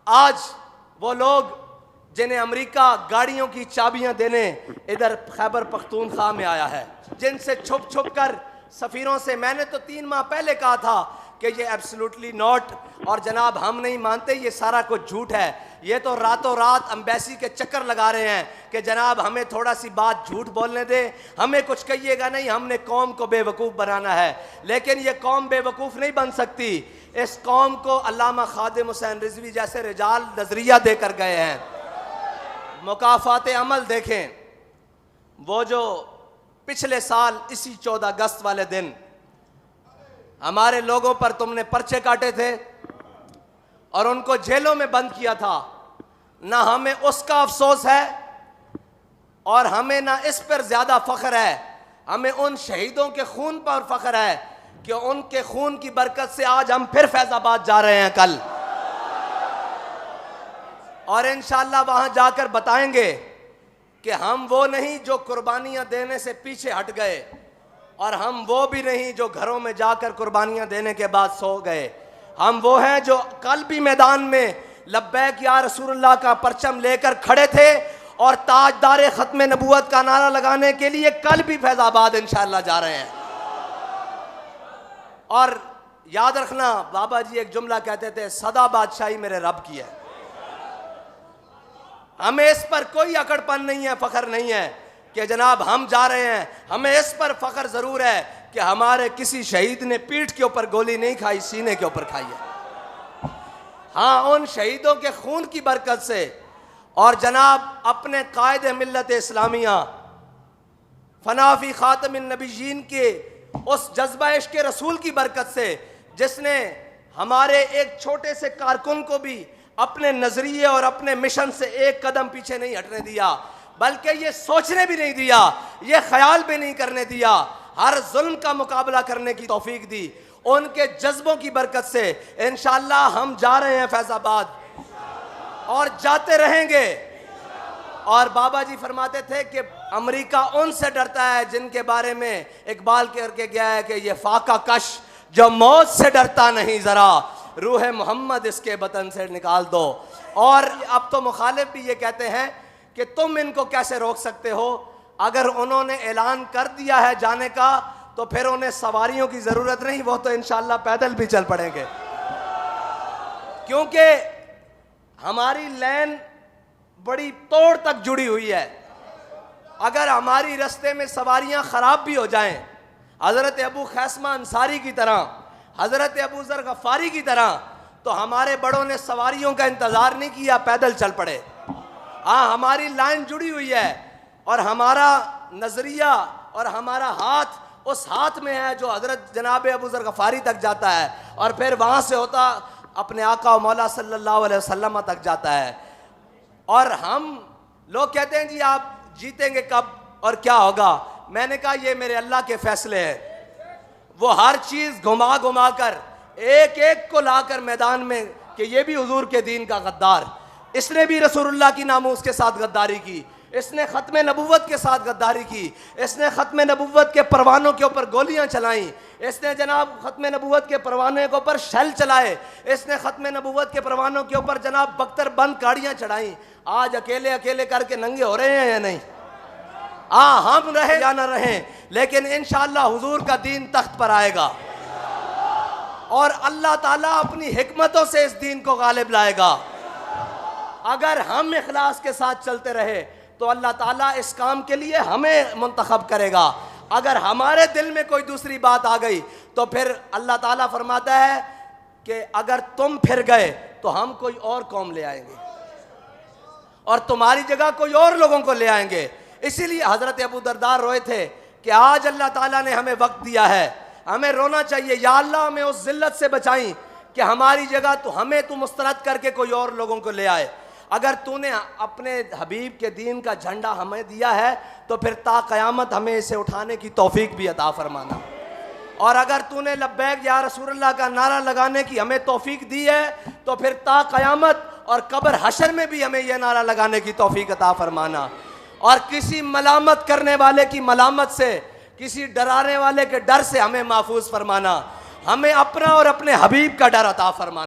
आज वो लोग जिन्हें अमेरिका गाड़ियों की चाबियां देने इधर खैबर पख्तूनख्वा में आया है, जिनसे छुप छुप कर सफ़ीरों से, मैंने तो 3 माह पहले कहा था कि ये एब्सोल्युटली नॉट, और जनाब हम नहीं मानते, ये सारा कुछ झूठ है। ये तो रातों रात एम्बेसी के चक्कर लगा रहे हैं कि जनाब हमें थोड़ा सी बात झूठ बोलने दें, हमें कुछ कहिएगा नहीं, हमने कौम को बेवकूफ़ बनाना है। लेकिन ये कौम बेवकूफ़ नहीं बन सकती। इस कौम को अल्लामा खादिम हुसैन रिजवी जैसे रिजाल नजरिया देकर गए हैं। मुकाफ़ात अमल देखें, वो जो पिछले साल इसी 14 अगस्त वाले दिन हमारे लोगों पर तुमने पर्चे काटे थे और उनको जेलों में बंद किया था, ना हमें उसका अफसोस है और हमें ना इस पर ज्यादा फख्र है, हमें उन शहीदों के खून पर फख्र है कि उनके खून की बरकत से आज हम फिर फैजाबाद जा रहे हैं कल, और इंशाअल्लाह वहां जाकर बताएंगे कि हम वो नहीं जो कुर्बानियां देने से पीछे हट गए, और हम वो भी नहीं जो घरों में जाकर कुर्बानियां देने के बाद सो गए। हम वो हैं जो कल भी मैदान में लब्बैक या रसूलुल्लाह का परचम लेकर खड़े थे और ताजदार खत्म नबूवत का नारा लगाने के लिए कल भी फैजाबाद इंशाअल्लाह जा रहे हैं। और याद रखना, बाबा जी एक जुमला कहते थे, सदा बादशाही मेरे रब की है। हमें इस पर कोई अकड़पन नहीं है, फख्र नहीं है कि जनाब हम जा रहे हैं। हमें इस पर फख्र जरूर है कि हमारे किसी शहीद ने पीठ के ऊपर गोली नहीं खाई, सीने के ऊपर खाई है। हाँ, उन शहीदों के खून की बरकत से और जनाब अपने कायद मिल्लत इस्लामिया फनाफी खातमिन नबीयीन के उस जज्बा इश्क रसूल की बरकत से, जिसने हमारे एक छोटे से कारकुन को भी अपने नजरिए और अपने मिशन से एक कदम पीछे नहीं हटने दिया, बल्कि ये सोचने भी नहीं दिया, ये ख्याल भी नहीं करने दिया, हर जुल्म का मुकाबला करने की तौफीक दी। उनके जज्बों की बरकत से इंशाअल्लाह हम जा रहे हैं फैजाबाद और जाते रहेंगे। और बाबा जी फरमाते थे कि अमेरिका उनसे डरता है जिनके बारे में इकबाल करके गया है कि ये फाका कश जो मौत से डरता नहीं, जरा रूह मोहम्मद इसके बतन से निकाल दो। और अब तो मुखालिफ भी ये कहते हैं कि तुम इनको कैसे रोक सकते हो, अगर उन्होंने ऐलान कर दिया है जाने का तो फिर उन्हें सवारियों की जरूरत नहीं, वो तो इंशाअल्लाह पैदल भी चल पड़ेंगे, क्योंकि हमारी लाइन बड़ी तोड़ तक जुड़ी हुई है। अगर हमारी रास्ते में सवारियां खराब भी हो जाएं, हजरत अबू खैसमा अंसारी की तरह, हजरत अबू जर गफारी की तरह, तो हमारे बड़ों ने सवारियों का इंतजार नहीं किया, पैदल चल पड़े। हाँ, हमारी लाइन जुड़ी हुई है और हमारा नजरिया और हमारा हाथ उस हाथ में है जो हजरत जनाब अबू जर गफारी तक जाता है और फिर वहां से होता अपने आका और मौला सल्लल्लाहु अलैहि वसल्लम तक जाता है। और हम लोग कहते हैं जी आप जीतेंगे कब और क्या होगा, मैंने कहा ये मेरे अल्लाह के फैसले हैं। वो हर चीज घुमा घुमा कर एक एक को लाकर मैदान में कि ये भी हुजूर के दीन का गद्दार, इसने भी रसूलुल्लाह की नामूस के साथ गद्दारी की, इसने खत्म नबुव्वत के साथ गद्दारी की, इसने खत्म नबुव्वत के परवानों के ऊपर गोलियां चलाई, इसने जनाब खत्म नबुव्वत के परवाने के ऊपर शैल चलाए, इसने खत्म नबुव्वत के परवानों के ऊपर जनाब बख्तर बंद गाड़ियां चढ़ाई। आज अकेले अकेले करके नंगे हो रहे हैं या नहीं? हाँ, हम रहे या ना रहे, लेकिन इंशाअल्लाह हुजूर का दीन तख्त पर आएगा और अल्लाह ताला अपनी हिकमतों से इस दीन को गालिब लाएगा। अगर हम इखलास के साथ चलते रहे तो अल्लाह ताला इस काम के लिए हमें मुंतखब करेगा। अगर हमारे दिल में कोई दूसरी बात आ गई तो फिर अल्लाह ताला फरमाता है कि अगर तुम फिर गए तो हम कोई और कौम ले आएंगे और तुम्हारी जगह कोई और लोगों को ले आएंगे। इसीलिए हजरत अबू दरदार रोए थे कि आज अल्लाह ताला ने हमें वक्त दिया है, हमें रोना चाहिए, या अल्लाह हमें उस जिल्लत से बचाई कि हमारी जगह तो हमें तू मुस्तरद करके कोई और लोगों को ले आए। अगर तूने अपने हबीब के दीन का झंडा हमें दिया है तो फिर ता क़यामत हमें इसे उठाने की तौफीक भी अता फरमाना। और अगर तूने लब्बैक या रसूलुल्लाह का नारा लगाने की हमें तौफीक दी है तो फिर ता क़यामत और कब्र हशर में भी हमें यह नारा लगाने की तौफीक अता फरमाना। और किसी मलामत करने वाले की मलामत से, किसी डराने वाले के डर से हमें महफूज फरमाना। हमें अपना और अपने हबीब का डर अता फरमाना।